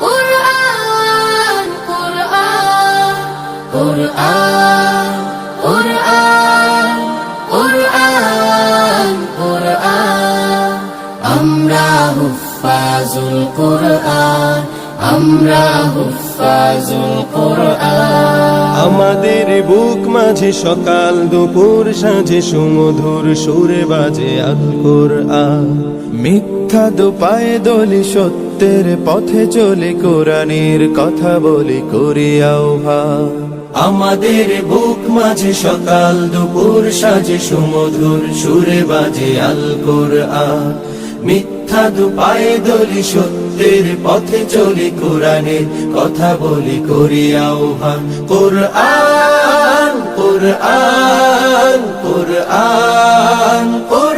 কুরআন কুরআন কুরআন কুরআন কুরআন কুরআন আমরা হুফাজুল কুরআন আমরা হুফাজুল কুরআন আমাদের বুক মাঝে সকাল দুপুর সাঁঝে সুমধুর সুরে বাজে আল কুরআন মিথ্যা দুপায়ে দলি সত্যের পথে চলে কোরআনের কথা বলি করি আহ্বান আমাদের বুক মাঝে সকাল দুপুর সাঁঝে সুমধুর সুরে বাজে আল কুরআন মিথ্যা দুপায়ে দলি সত্যের পথে চলি কোরআনের কথা বলি করি আহ্বান কুরআন কুরআন কুরআন কুরআন